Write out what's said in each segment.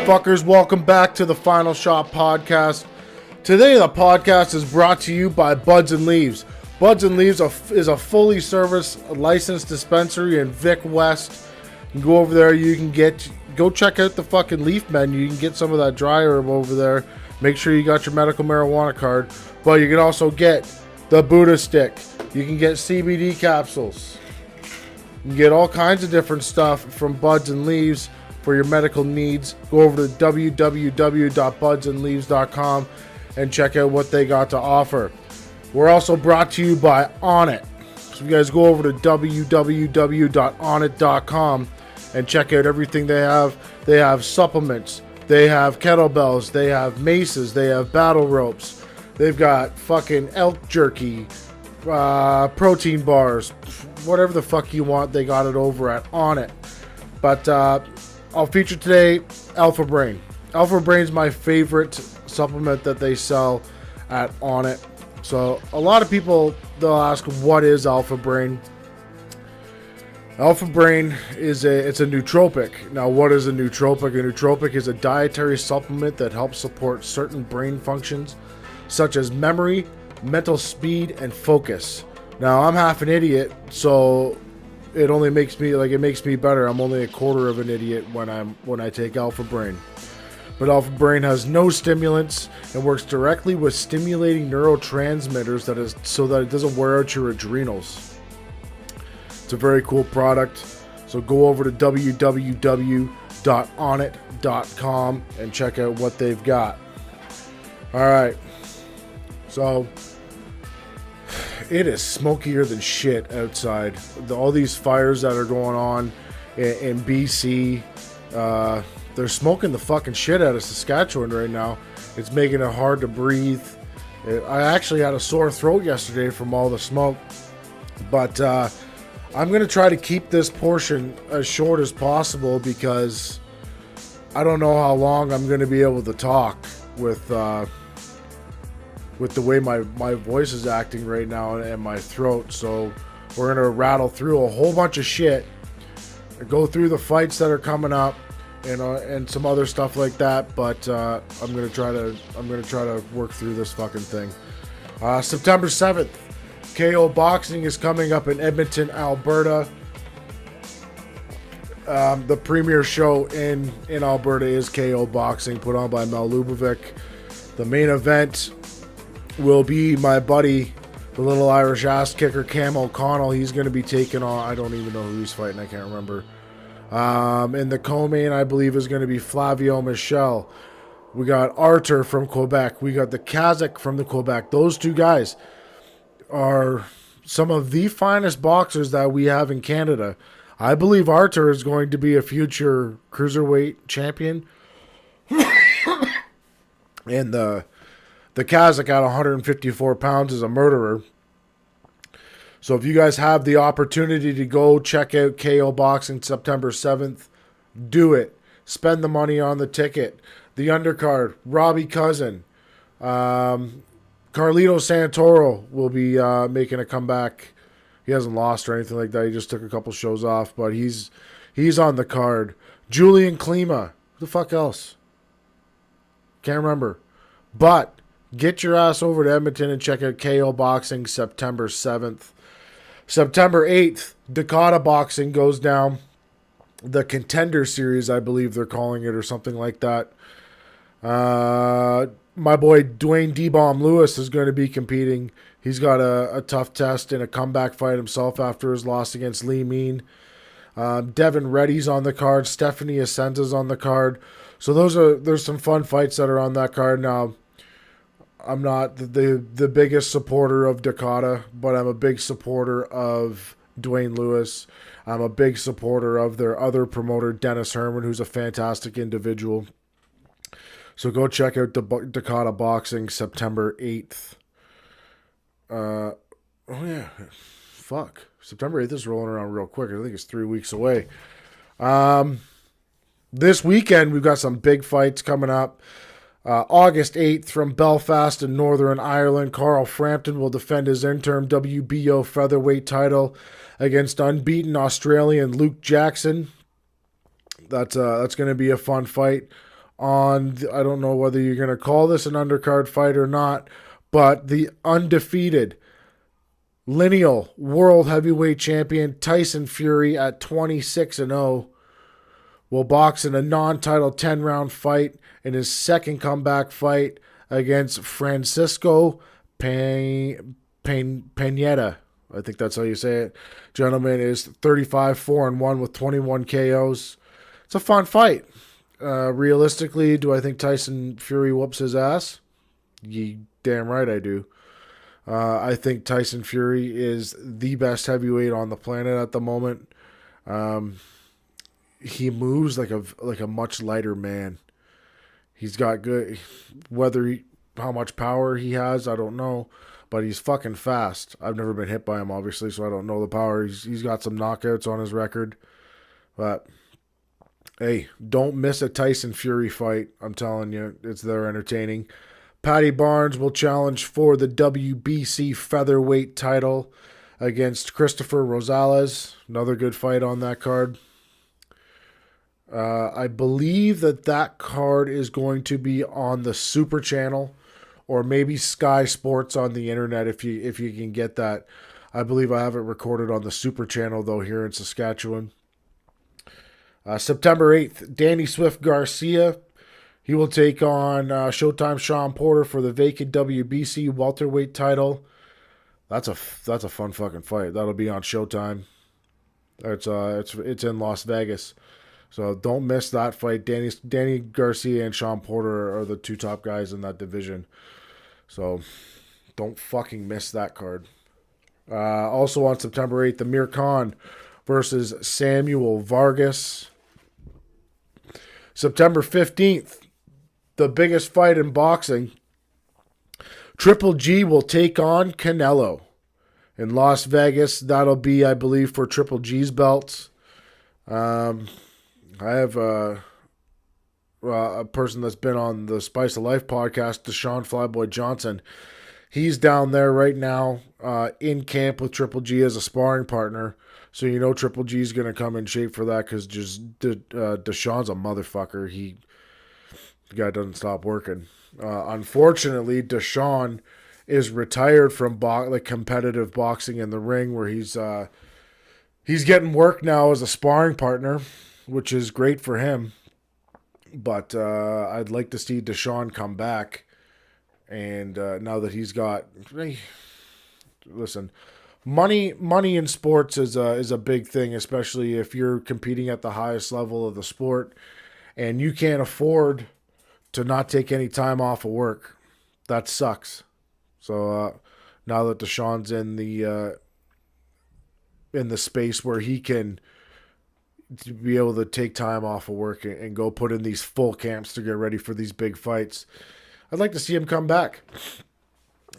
fuckers? Welcome back to the Final Shot Podcast. Today, the podcast is brought to you by Buds and Leaves. Buds and Leaves is a fully serviced licensed dispensary in Vic West. You can go over there. You can go check out the fucking leaf menu. You can get some of that dry herb over there. Make sure you got your medical marijuana card. But you can also get the Buddha stick. You can get CBD capsules. You can get all kinds of different stuff from Buds and Leaves for your medical needs. Go over to www.budsandleaves.com and check out what they got to offer. We're also brought to you by Onnit. So you guys go over to www.onnit.com and check out everything they have. They have supplements. They have kettlebells. They have maces. They have battle ropes. They've got fucking elk jerky, protein bars, whatever the fuck you want. They got it over at Onnit. But I'll feature today Alpha Brain. Alpha Brain is my favorite supplement that they sell at Onnit. So a lot of people, they'll ask, what is Alpha Brain? Alpha Brain it's a nootropic. Now, what is a nootropic? A nootropic is a dietary supplement that helps support certain brain functions such as memory, mental speed, and focus. Now, I'm half an idiot, so it only makes me better. I'm only a quarter of an idiot when I take Alpha Brain. But Alpha Brain has no stimulants and works directly with stimulating neurotransmitters so that it doesn't wear out your adrenals. It's a very cool product. So go over to www.onnit.com and check out what they've got. All right. So it is smokier than shit outside. All these fires that are going on in BC, they're smoking the fucking shit out of Saskatchewan right now. It's making it hard to breathe. I actually had a sore throat yesterday from all the smoke. But I'm going to try to keep this portion as short as possible because I don't know how long I'm going to be able to talk with the way my voice is acting right now and my throat. So we're going to rattle through a whole bunch of shit, go through the fights that are coming up, and some other stuff like that. But I'm going to try to work through this fucking thing. September 7th, KO Boxing is coming up in Edmonton, Alberta. The premier show in Alberta is KO Boxing, put on by Mel Lubovic. The main event will be my buddy, the little Irish ass kicker, Cam O'Connell. He's going to be taking on, I don't even know who he's fighting, I can't remember. And the co-main, I believe, is going to be Flavio Michel. We got Artur from Quebec. We got the Kazakh from the Quebec. Those two guys are some of the finest boxers that we have in Canada. I believe Artur is going to be a future cruiserweight champion. And the Kazakh at 154 pounds is a murderer. So if you guys have the opportunity to go check out KO Boxing September 7th, do it. Spend the money on the ticket. The undercard, Robbie Cousin. Carlito Santoro will be making a comeback. He hasn't lost or anything like that. He just took a couple shows off, but he's on the card. Julian Klima. Who the fuck else? Can't remember. But get your ass over to Edmonton and check out KO Boxing September 7th. September 8th, Dakota Boxing goes down. The Contender Series, I believe they're calling it, or something like that. My boy Dwayne D-Bomb Lewis is going to be competing. He's got a tough test in a comeback fight himself after his loss against Lee Mean. Devin Reddy's on the card. Stephanie Asenza's on the card. So there's some fun fights that are on that card. Now, I'm not the biggest supporter of Dakota, but I'm a big supporter of Dwayne Lewis. I'm a big supporter of their other promoter, Dennis Herman, who's a fantastic individual. So go check out Dakota Boxing September 8th. Oh yeah, fuck. September 8th is rolling around real quick. I think it's 3 weeks away. This weekend, we've got some big fights coming up. August 8th from Belfast in Northern Ireland, Carl Frampton will defend his interim WBO featherweight title against unbeaten Australian Luke Jackson. That's going to be a fun fight. I don't know whether you're going to call this an undercard fight or not, but the undefeated lineal world heavyweight champion Tyson Fury at 26-0 will box in a non-title 10-round fight in his second comeback fight against Francisco Pineda. I think that's how you say it. Gentleman is 35-4-1 with 21 KOs. It's a fun fight. Realistically, do I think Tyson Fury whoops his ass? Ye damn right I do. I think Tyson Fury is the best heavyweight on the planet at the moment. He moves like a much lighter man. He's got good, how much power he has, I don't know, but he's fucking fast. I've never been hit by him, obviously, so I don't know the power. He's got some knockouts on his record, but hey, don't miss a Tyson Fury fight. I'm telling you, they're entertaining. Paddy Barnes will challenge for the WBC featherweight title against Christopher Rosales. Another good fight on that card. I believe that card is going to be on the Super Channel or maybe Sky Sports on the internet if you can get that. I believe I have it recorded on the Super Channel, though, here in Saskatchewan. September 8th, Danny Swift Garcia. He will take on Showtime Sean Porter for the vacant WBC welterweight title. That's a fun fucking fight. That'll be on Showtime. It's in Las Vegas. So don't miss that fight. Danny Garcia and Sean Porter are the two top guys in that division. So don't fucking miss that card. Also on September 8th, Amir Khan versus Samuel Vargas. September 15th, the biggest fight in boxing. Triple G will take on Canelo in Las Vegas. That'll be, I believe, for Triple G's belts. I have a person that's been on the Spice of Life podcast, Deshaun Flyboy Johnson. He's down there right now in camp with Triple G as a sparring partner. So you know Triple G's going to come in shape for that because Deshaun's a motherfucker. The guy doesn't stop working. Unfortunately, Deshaun is retired from competitive boxing in the ring, where he's getting work now as a sparring partner, which is great for him. But I'd like to see Deshaun come back. And now that he's got... Listen, money in sports is a big thing, especially if you're competing at the highest level of the sport. And you can't afford to not take any time off of work. That sucks. So now that Deshaun's in the space where he can to be able to take time off of work and go put in these full camps to get ready for these big fights, I'd like to see him come back.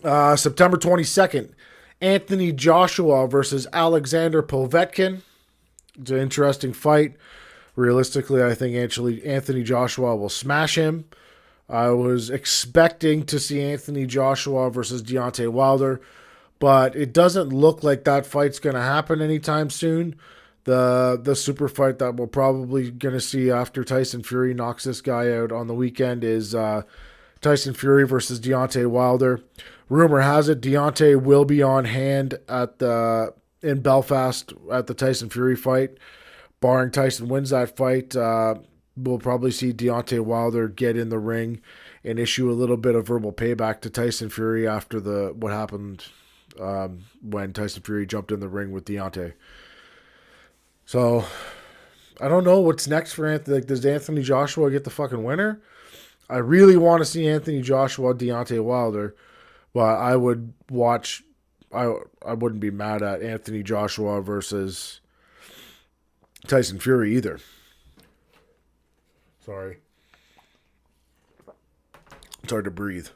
September 22nd, Anthony Joshua versus Alexander Povetkin. It's an interesting fight. Realistically, I think Anthony Joshua will smash him. I was expecting to see Anthony Joshua versus Deontay Wilder, but it doesn't look like that fight's going to happen anytime soon. The super fight that we're probably going to see after Tyson Fury knocks this guy out on the weekend is Tyson Fury versus Deontay Wilder. Rumor has it Deontay will be on hand in Belfast at the Tyson Fury fight. Barring Tyson wins that fight, we'll probably see Deontay Wilder get in the ring and issue a little bit of verbal payback to Tyson Fury after what happened when Tyson Fury jumped in the ring with Deontay. So, I don't know what's next for Anthony. Like, does Anthony Joshua get the fucking winner? I really want to see Anthony Joshua, Deontay Wilder, but I would watch. I wouldn't be mad at Anthony Joshua versus Tyson Fury either. Sorry. It's hard to breathe.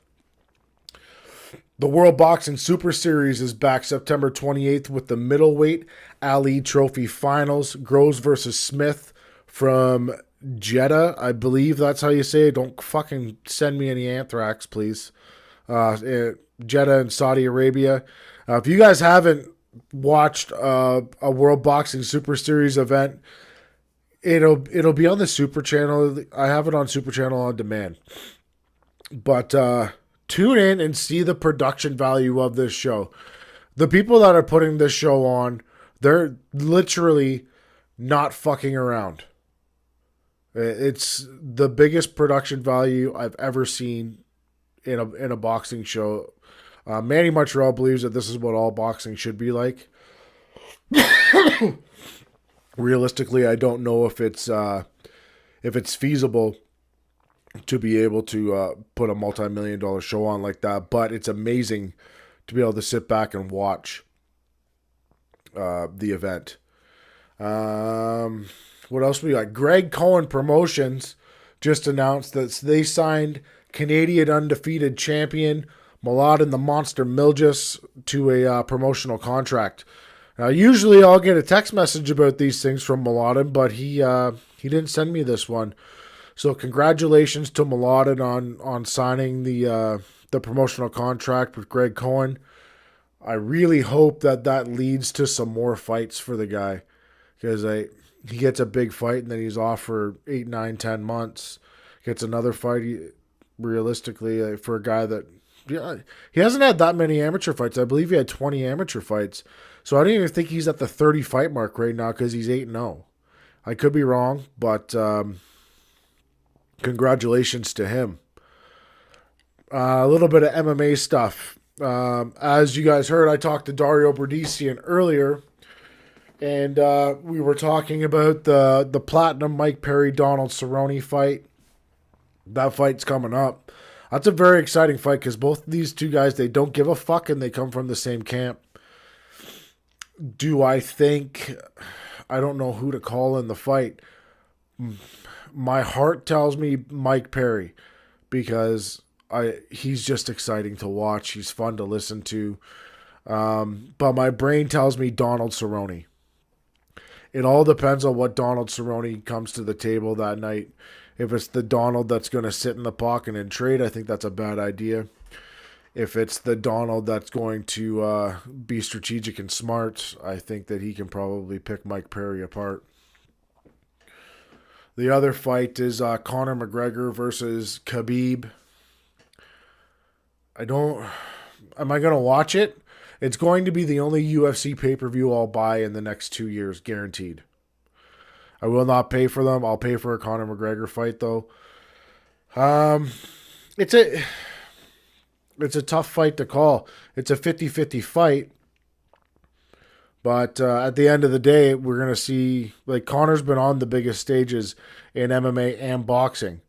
The World Boxing Super Series is back September 28th with the middleweight Ali Trophy Finals. Groves versus Smith from Jeddah. I believe that's how you say it. Don't fucking send me any anthrax, please. Jeddah in Saudi Arabia. If you guys haven't watched a World Boxing Super Series event, It'll be on the Super Channel. I have it on Super Channel on demand. But tune in and see the production value of this show. The people that are putting this show on, they're literally not fucking around. It's the biggest production value I've ever seen in a boxing show. Manny Montreal believes that this is what all boxing should be like. Realistically, I don't know if it's feasible to be able to put a multi-million-dollar show on like that, but it's amazing to be able to sit back and watch the event. What else we got? Greg Cohen Promotions just announced that they signed Canadian undefeated champion Mladen the Monster Miljas to a promotional contract. Now, usually I'll get a text message about these things from Mladen, but he didn't send me this one. So congratulations to Mladen on signing the promotional contract with Greg Cohen. I really hope that leads to some more fights for the guy, because he gets a big fight and then he's off for 8, 9, 10 months. Gets another fight. Realistically, for a guy that he hasn't had that many amateur fights. I believe he had 20 amateur fights. So I don't even think he's at the 30 fight mark right now because he's 8-0. I could be wrong, but congratulations to him. A little bit of MMA stuff. As you guys heard, I talked to Dario Berdisian earlier, and we were talking about the Platinum Mike Perry Donald Cerrone fight. That fight's coming up. That's a very exciting fight because both these two guys, they don't give a fuck and they come from the same camp. Do I think... I don't know who to call in the fight. My heart tells me Mike Perry because he's just exciting to watch. He's fun to listen to. But my brain tells me Donald Cerrone. It all depends on what Donald Cerrone comes to the table that night. If it's the Donald that's going to sit in the pocket and trade, I think that's a bad idea. If it's the Donald that's going to be strategic and smart, I think that he can probably pick Mike Perry apart. The other fight is Conor McGregor versus Khabib. Am I going to watch it? It's going to be the only UFC pay-per-view I'll buy in the next 2 years, guaranteed. I will not pay for them. I'll pay for a Conor McGregor fight, though. It's a tough fight to call. It's a 50-50 fight. But at the end of the day, we're going to see... Like, Conor's been on the biggest stages in MMA and boxing.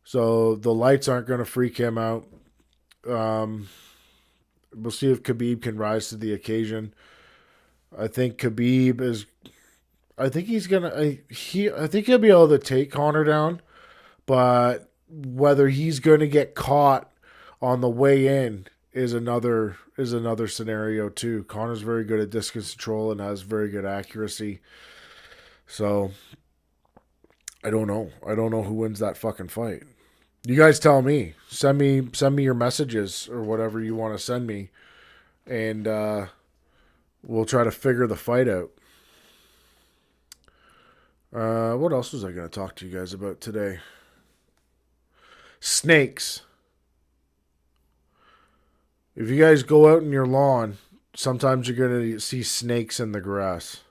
So the lights aren't going to freak him out. We'll see if Khabib can rise to the occasion. I think Khabib is... I think he's gonna. I think he'll be able to take Conor down, but whether he's going to get caught on the way in is another scenario too. Conor's very good at distance control and has very good accuracy. So I don't know. I don't know who wins that fucking fight. You guys tell me. Send me your messages or whatever you want to send me, and we'll try to figure the fight out. What else was I going to talk to you guys about today? Snakes. If you guys go out in your lawn, sometimes you're going to see snakes in the grass.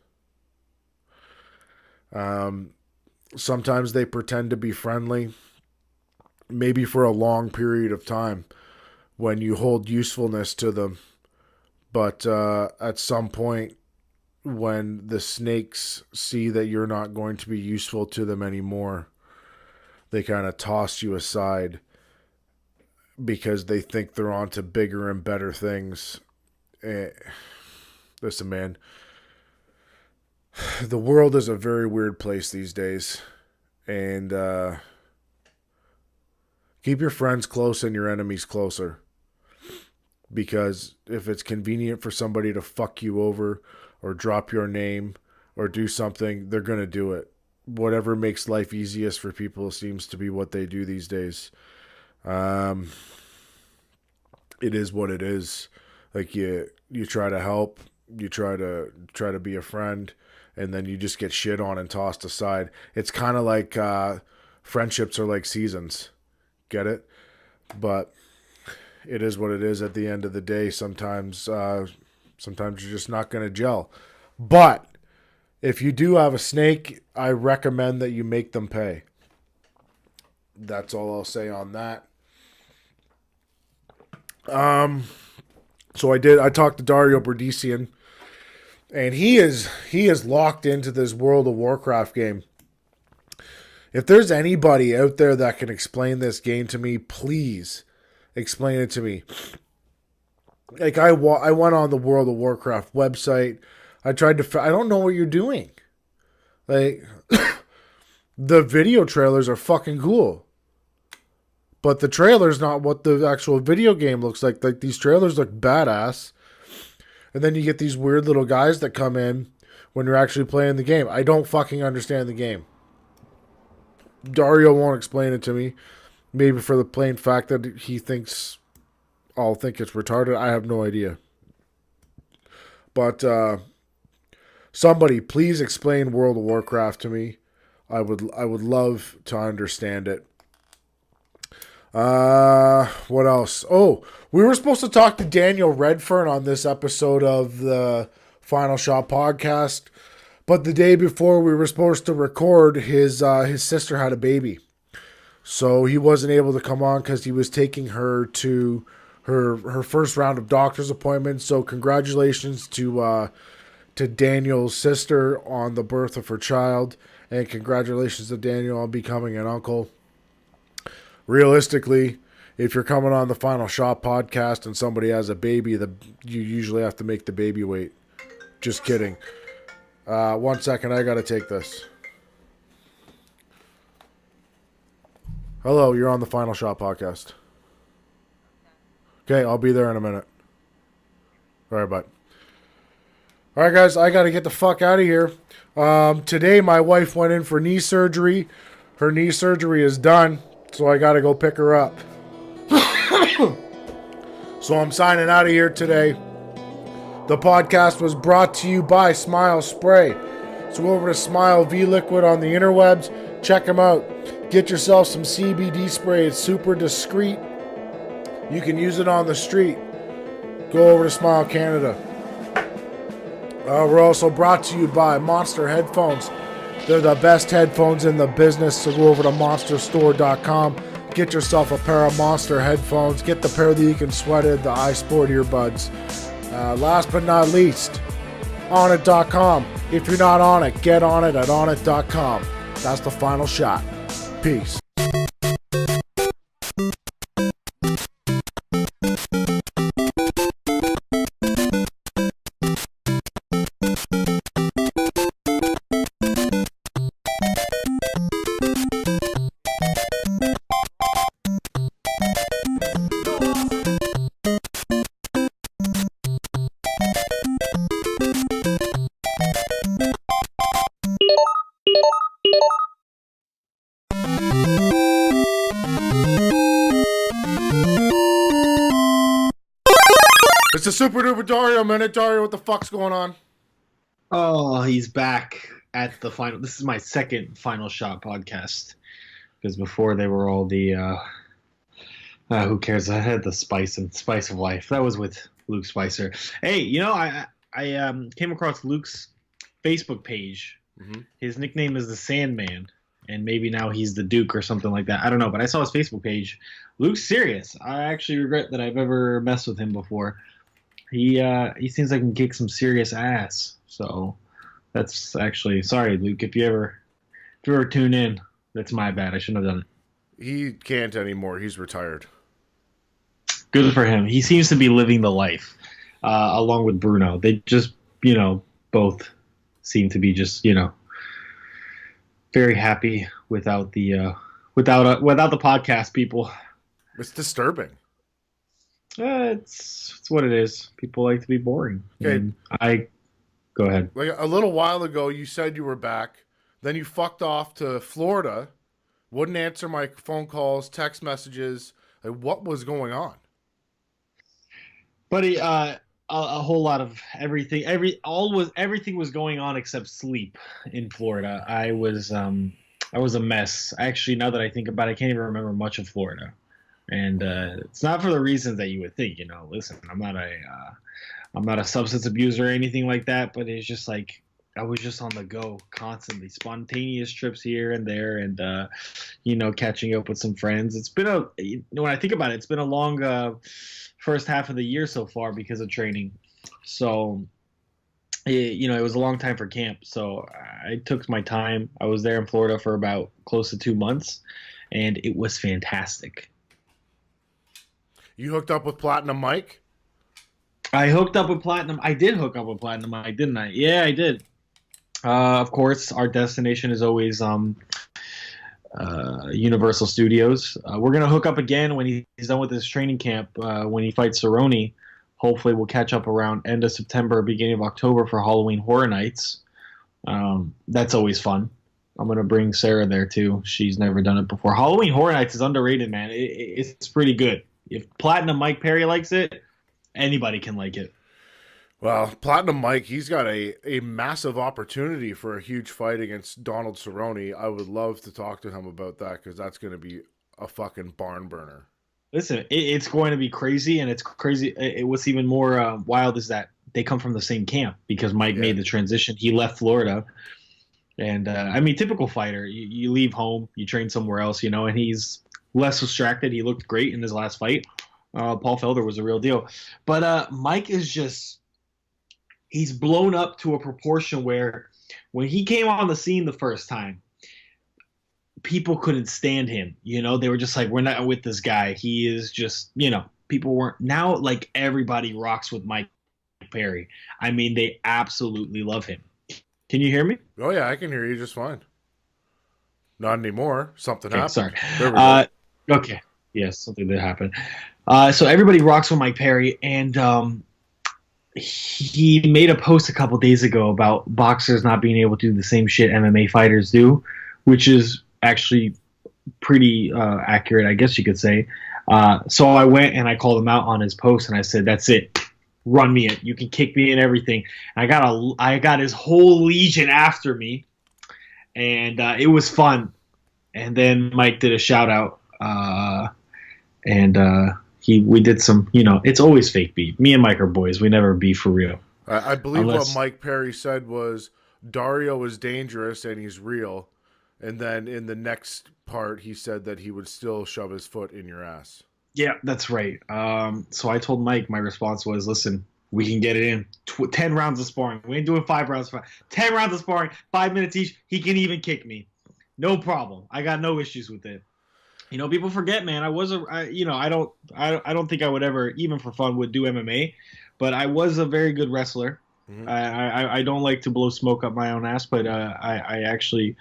Sometimes they pretend to be friendly, maybe for a long period of time when you hold usefulness to them. But at some point, when the snakes see that you're not going to be useful to them anymore, they kind of toss you aside because they think they're on to bigger and better things. Listen, man, the world is a very weird place these days, and keep your friends close and your enemies closer, because if it's convenient for somebody to fuck you over or drop your name or do something, they're going to do it. Whatever makes life easiest for people seems to be what they do these days. It is what it is. Like you try to help, you try to be a friend, and then you just get shit on and tossed aside. It's kind of like friendships are like seasons. Get it? But it is what it is at the end of the day. Sometimes you're just not going to gel. But if you do have a snake, I recommend that you make them pay. That's all I'll say on that. So I talked to Dario Berdician, and he is locked into this World of Warcraft game. If there's anybody out there that can explain this game to me, please explain it to me. Like I went on the World of Warcraft website. I don't know what you're doing. Like the video trailers are fucking cool. But the trailer's not what the actual video game looks like. Like these trailers look badass. And then you get these weird little guys that come in when you're actually playing the game. I don't fucking understand the game. Dario won't explain it to me. Maybe for the plain fact that he thinks I'll think it's retarded. I have no idea. But somebody please explain World of Warcraft to me. I would love to understand it. What else? Oh, we were supposed to talk to Daniel Redfern on this episode of the Final Shot podcast, but the day before we were supposed to record, his sister had a baby, so he wasn't able to come on because he was taking her to her first round of doctor's appointments. So congratulations to Daniel's sister on the birth of her child, and congratulations to Daniel on becoming an uncle. Realistically, if you're coming on the Final Shot podcast and somebody has a baby, you usually have to make the baby wait. Just kidding. 1 second, I gotta take this. Hello, you're on the Final Shot podcast. Okay, I'll be there in a minute. All right, bye. All right, guys, I gotta get the fuck out of here. Today, my wife went in for knee surgery. Her knee surgery is done. So I got to go pick her up. So I'm signing out of here today. The podcast was brought to you by Smile Spray. So go over to Smile V Liquid on the interwebs. Check them out. Get yourself some CBD spray. It's super discreet. You can use it on the street. Go over to Smile Canada. We're also brought to you by Monster Headphones. They're the best headphones in the business, so go over to monsterstore.com. Get yourself a pair of Monster headphones. Get the pair that you can sweat in, the iSport earbuds. Last but not least, Onnit.com. If you're not on it, get on it at Onnit.com. That's the Final Shot. Peace. It's a super duper Dario minute. Dario, what the fuck's going on? Oh, he's back at the final. This is my second Final Shot podcast because before they were all the who cares? I had the spice of life. That was with Luke Spicer. Hey, you know, I came across Luke's Facebook page. Mm-hmm. His nickname is the Sandman, and maybe now he's the Duke or something like that. I don't know, but I saw his Facebook page. Luke's serious. I actually regret that I've ever messed with him before. He seems like he can kick some serious ass. So that's actually sorry, Luke. If you ever tune in, that's my bad. I shouldn't have done it. He can't anymore. He's retired. Good for him. He seems to be living the life, along with Bruno. They just, both seem to be just, very happy without the podcast people. It's disturbing. It's what it is. People like to be boring. Okay. Go ahead. Like a little while ago, you said you were back. Then you fucked off to Florida. Wouldn't answer my phone calls, text messages. Like, what was going on? Buddy, a whole lot of everything. Everything was going on except sleep in Florida. I was a mess. Actually, now that I think about it, I can't even remember much of Florida. And it's not for the reasons that you would think. Listen, I'm not a substance abuser or anything like that, but it's just like I was just on the go constantly, spontaneous trips here and there, and catching up with some friends. It's been when I think about it, it's been a long first half of the year so far because of training. So it was a long time for camp. So I took my time. I was there in Florida for about close to 2 months, and it was fantastic. You hooked up with Platinum Mike? I hooked up with Platinum. I did hook up with Platinum Mike, didn't I? Yeah, I did. Of course, our destination is always Universal Studios. We're gonna hook up again when he's done with his training camp. When he fights Cerrone, hopefully we'll catch up around end of September, beginning of October for Halloween Horror Nights. That's always fun. I'm gonna bring Sarah there too. She's never done it before. Halloween Horror Nights is underrated, man. It's pretty good. If Platinum Mike Perry likes it, anybody can like it. Well, Platinum Mike, he's got a massive opportunity for a huge fight against Donald Cerrone. I would love to talk to him about that because that's going to be a fucking barn burner. Listen, it's going to be crazy, and it's crazy. What's even more wild is that they come from the same camp because Mike made the transition. He left Florida. And, typical fighter. You leave home, you train somewhere else, and he's less distracted. He looked great in his last fight. Paul Felder was a real deal. But Mike is just... He's blown up to a proportion where when he came on the scene the first time, people couldn't stand him. They were just like, we're not with this guy. He is just, people weren't. Now, like, everybody rocks with Mike Perry. I mean, they absolutely love him. Can you hear me? Oh, yeah, I can hear you just fine. Not anymore. Something happened. Sorry. There we go. Okay. Yes, something did happen. So everybody rocks with Mike Perry, and he made a post a couple days ago about boxers not being able to do the same shit MMA fighters do, which is actually pretty accurate, I guess you could say. So I went and I called him out on his post, and I said, "That's it. Run me it. You can kick me and everything." And I got his whole legion after me, and it was fun. And then Mike did a shout out, and we did some, it's always fake beef. Me and Mike are boys. We never beef for real. I believe what Mike Perry said was Dario is dangerous and he's real. And then in the next part, he said that he would still shove his foot in your ass. Yeah, that's right. So I told Mike, my response was, listen, we can get it in. 10 rounds of sparring. We ain't doing 5 rounds. 10 rounds of sparring, 5 minutes each. He can even kick me. No problem. I got no issues with it. People forget, man. I don't think I would ever, even for fun, would do MMA, but I was a very good wrestler. Mm-hmm. I don't like to blow smoke up my own ass, but I actually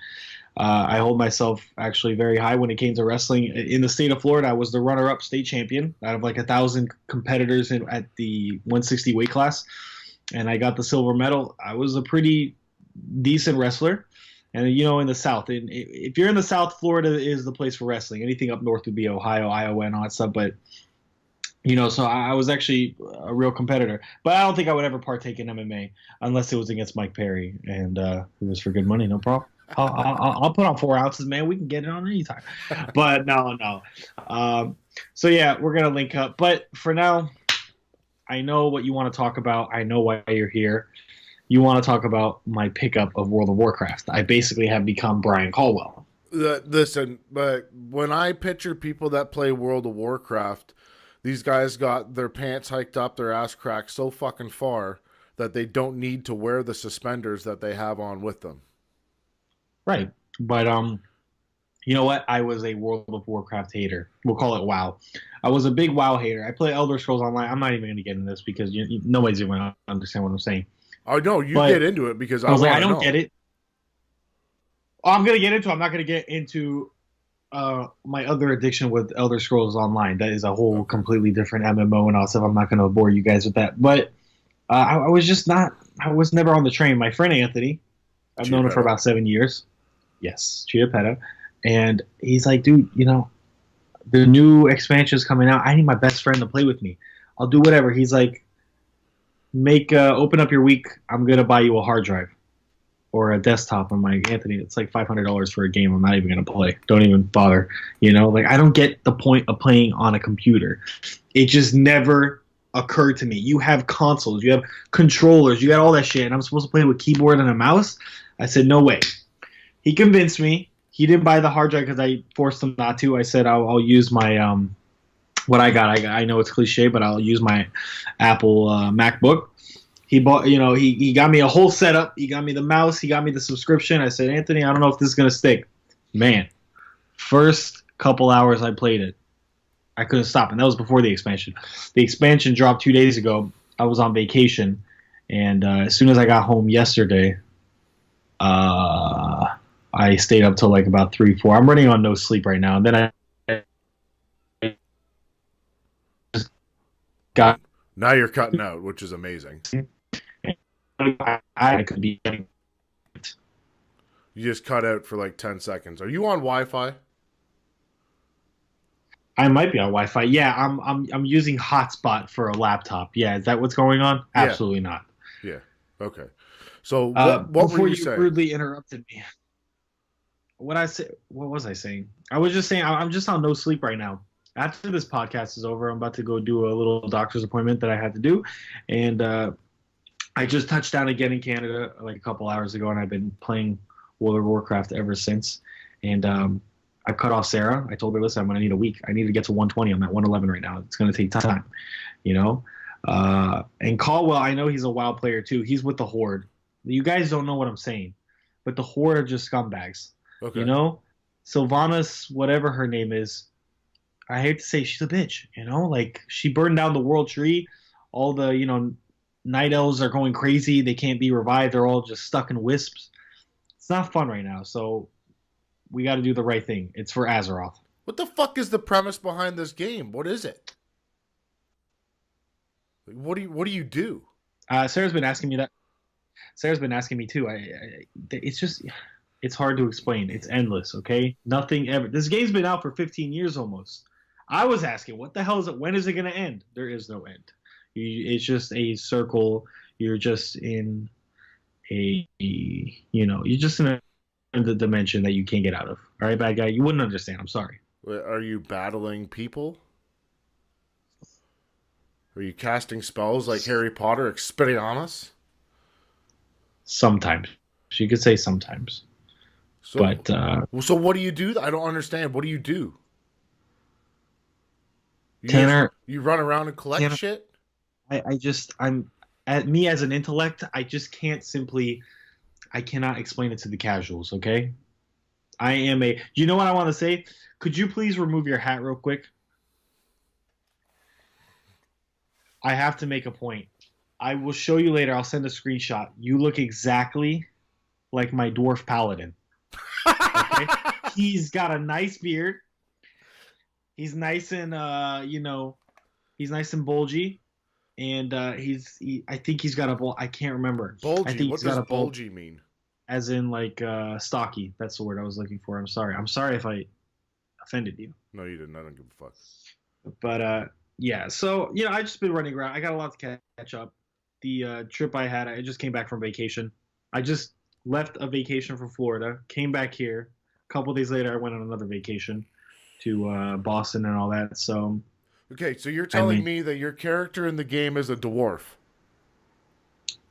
I hold myself actually very high when it came to wrestling. In the state of Florida, I was the runner-up state champion out of like 1,000 competitors at the 160 weight class, and I got the silver medal. I was a pretty decent wrestler. And, in the South, and if you're in the South, Florida is the place for wrestling. Anything up north would be Ohio, Iowa, and all that stuff. But, so I was actually a real competitor. But I don't think I would ever partake in MMA unless it was against Mike Perry. And it was for good money, no problem. I'll put on 4 ounces, man. We can get it on anytime. But no. So, yeah, we're going to link up. But for now, I know what you want to talk about. I know why you're here. You want to talk about my pickup of World of Warcraft. I basically have become Brian Caldwell. Listen, but when I picture people that play World of Warcraft, these guys got their pants hiked up, their ass cracked so fucking far that they don't need to wear the suspenders that they have on with them. Right. But, you know what? I was a World of Warcraft hater. We'll call it WoW. I was a big WoW hater. I play Elder Scrolls Online. I'm not even going to get into this because nobody's going to understand what I'm saying. Oh, no, get into it because I was like, I don't get it. I'm going to get into it. I'm not going to get into my other addiction with Elder Scrolls Online. That is a whole completely different MMO and all stuff. I'm not going to bore you guys with that. But I was never on the train. My friend Anthony, I've known him for about 7 years. Yes, Chiapetta. And he's like, dude, the new expansion is coming out. I need my best friend to play with me. I'll do whatever. He's like, open up your week. I'm gonna buy you a hard drive or a desktop. I'm like, Anthony, it's like $500 for a game I'm not even gonna play. Don't even bother. Like I don't get the point of playing on a computer. It just never occurred to me. You have consoles, you have controllers, you got all that shit, and I'm supposed to play with keyboard and a mouse. I said no way. He convinced me. He didn't buy the hard drive because I forced him not to. I said I'll use my what I got. I know it's cliche, but I'll use my Apple MacBook. He bought, he got me a whole setup. He got me the mouse. He got me the subscription. I said, Anthony, I don't know if this is gonna stick. Man, first couple hours I played it, I couldn't stop, and that was before the expansion. The expansion dropped 2 days ago. I was on vacation, and as soon as I got home yesterday, I stayed up till like about 3, 4. I'm running on no sleep right now, and then I just got. Now you're cutting out, which is amazing. I could be. You just cut out for like 10 seconds. Are you on Wi-Fi? I might be on Wi-Fi. Yeah, I'm using hotspot for a laptop. Yeah, is that what's going on? Yeah. Absolutely not. Yeah. Okay. So what Before were you you saying? rudely interrupted me, what was I saying? I was just saying I'm just on no sleep right now. After this podcast is over, I'm about to go do a little doctor's appointment that I had to do, and I just touched down again in Canada like a couple hours ago, and I've been playing World of Warcraft ever since. And I cut off Sarah. I told her, listen, I'm going to need a week. I need to get to 120. I'm at 111 right now. It's going to take time, And Caldwell, I know he's a WoW player too. He's with the Horde. You guys don't know what I'm saying, but the Horde are just scumbags. Okay. Sylvanas, whatever her name is, I hate to say she's a bitch. Like she burned down the World Tree. All the night elves are going crazy. They can't be revived. They're all just stuck in wisps. It's not fun right now. So we got to do the right thing. It's for Azeroth. What the fuck is the premise behind this game? What is it? What do you do? Sarah's been asking me that. Sarah's been asking me too. It's hard to explain. It's endless. Okay, nothing ever. This game's been out for 15 years almost. I was asking, what the hell is it? When is it going to end? There is no end. It's just a circle. You're just in you're just in the dimension that you can't get out of. All right, bad guy, you wouldn't understand. I'm sorry. Are you battling people? Are you casting spells like Harry Potter, Expelliarmus? Sometimes. You could say sometimes. So what do you do? I don't understand. What do you do? Tanner, you run around and collect Tanner, shit? I'm at me as an intellect, I just can't I cannot explain it to the casuals, okay? You know what I want to say? Could you please remove your hat real quick? I have to make a point. I will show you later. I'll send a screenshot. You look exactly like my dwarf paladin. Okay? He's got a nice beard. He's nice and he's nice and bulgy, and I think he's got a ball. I can't remember. Bulgy. I think What does bulgy mean? As in like stocky. That's the word I was looking for. I'm sorry. I'm sorry if I offended you. No, you didn't. I don't give a fuck. But yeah. So I just been running around. I got a lot to catch up. The trip I had, I just came back from vacation. I just left a vacation from Florida, came back here. A couple days later, I went on another vacation to Boston and all that. So okay, so you're telling me that your character in the game is a dwarf.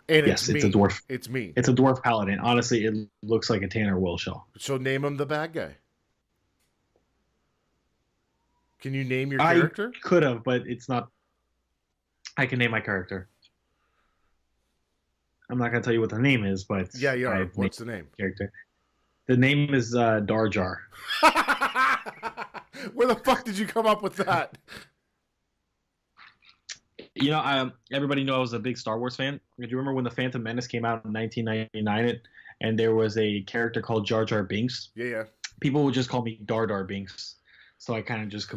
And yes, it's a dwarf. It's me. It's a dwarf paladin. Honestly, it looks like a Tanner Wilshell. So name him the bad guy. Can you name your character? I could have, but it's not. I can name my character. I'm not going to tell you what the name is, but yeah, what's the name? Character. The name is Darjar. Where the fuck did you come up with that? Everybody knew I was a big Star Wars fan. Do you remember when The Phantom Menace came out in 1999 and there was a character called Jar Jar Binks? Yeah. People would just call me Dar Dar Binks. So I kind of just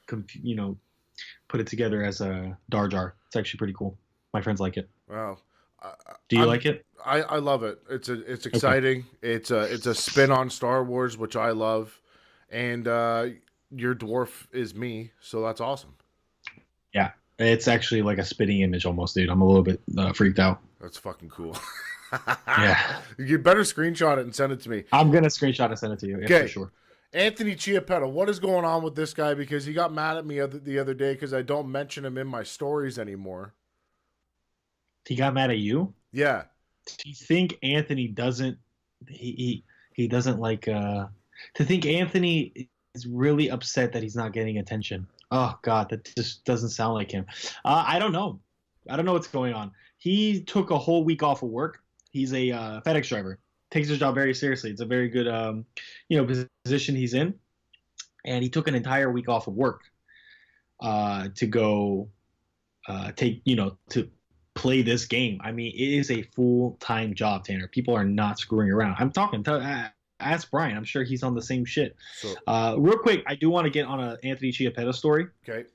put it together as a Dar Jar. It's actually pretty cool. My friends like it. Wow. Do you like it? I love it. It's exciting. Okay. It's a spin on Star Wars, which I love. And your dwarf is me, so that's awesome. Yeah. It's actually like a spitting image almost, dude. I'm a little bit freaked out. That's fucking cool. Yeah. You better screenshot it and send it to me. I'm gonna screenshot and send it to you. Yeah, for Okay. sure. Anthony Chiappetta, what is going on with this guy? Because he got mad at me the other day because I don't mention him in my stories anymore. He got mad at you? Yeah. Do you think Anthony doesn't he doesn't like to think Anthony is really upset that he's not getting attention? Oh God, that just doesn't sound like him. I don't know. I don't know what's going on. He took a whole week off of work. He's a FedEx driver. Takes his job very seriously. It's a very good position he's in, and he took an entire week off of work to go to play this game. I mean, it is a full-time job, Tanner. People are not screwing around. I'm talking to ask Brian. I'm sure he's on the same shit. So, Real quick, I do want to get on a Anthony Chiappetta story. okay.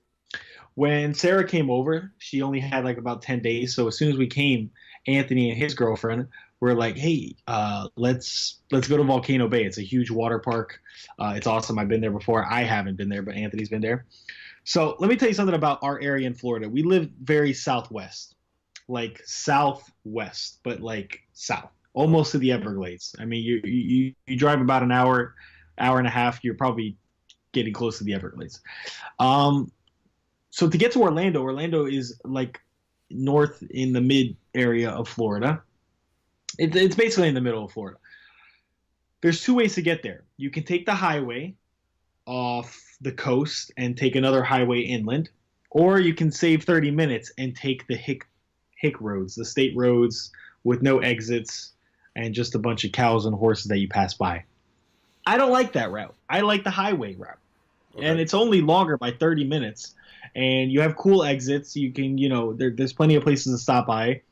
When Sarah came over, she only had like about 10 days. So as soon as we came, Anthony and his girlfriend were like, hey, let's go to Volcano Bay. It's a huge water park. It's awesome. I've been there before. I haven't been there, but Anthony's been there. So let me tell you something about our area in Florida. We live very southwest, like southwest, but like south, almost to the Everglades. I mean, you drive about an hour and a half, you're probably getting close to the Everglades. So to get to Orlando is like north in the mid area of Florida. It's basically in the middle of Florida. There's two ways to get there. You can take the highway off the coast and take another highway inland, or you can save 30 minutes and take the hick roads, the state roads with no exits and just a bunch of cows and horses that you pass by. I don't like that route. I like the highway route. Okay. And it's only longer by 30 minutes. And you have cool exits. You can, there's plenty of places to stop by.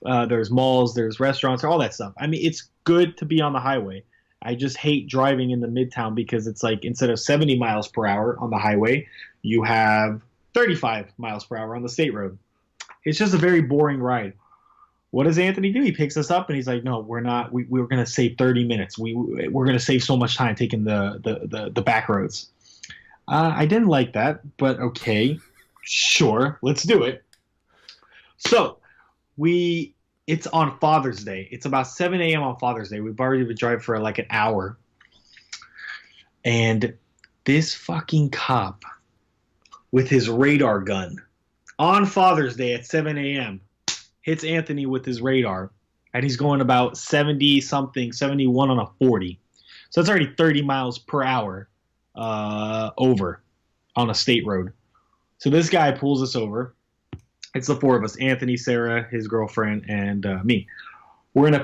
There's malls, there's restaurants, all that stuff. I mean, it's good to be on the highway. I just hate driving in the midtown because it's like instead of 70 miles per hour on the highway, you have 35 miles per hour on the state road. It's just a very boring ride. What does Anthony do? He picks us up and he's like, no, we're not. We were going to save 30 minutes. We're going to save so much time taking the back roads. I didn't like that, but okay, sure, let's do it. So it's on Father's Day. It's about 7 a.m. on Father's Day. We've already been driving for like an hour. And this fucking cop with his radar gun on Father's Day at 7 a.m. hits Anthony with his radar. And he's going about 70-something, 71 on a 40. So it's already 30 miles per hour over on a state road. So this guy pulls us over. It's the four of us: Anthony, Sarah, his girlfriend, and me. We're in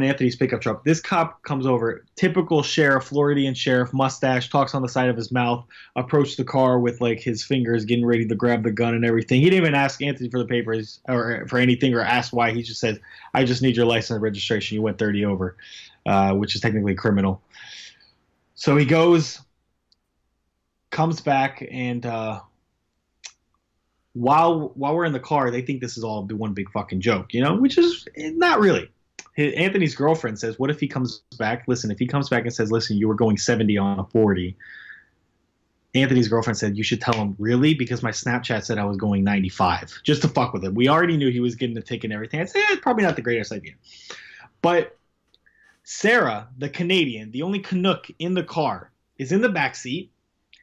Anthony's pickup truck. This cop comes over, typical sheriff, Floridian sheriff, mustache, talks on the side of his mouth, approached the car with like his fingers getting ready to grab the gun and everything. He didn't even ask Anthony for the papers or for anything or ask why. He just says, I just need your license and registration. You went 30 over, which is technically criminal. So he goes, comes back, and while we're in the car, they think this is all one big fucking joke, which is not really. Anthony's girlfriend says, what if he comes back? Listen, if he comes back and says, listen, you were going 70 on a 40. Anthony's girlfriend said, you should tell him, really? Because my Snapchat said I was going 95, just to fuck with him. We already knew he was getting the ticket and everything. I said, it's probably not the greatest idea. But Sarah, the Canadian, the only Canuck in the car, is in the back seat.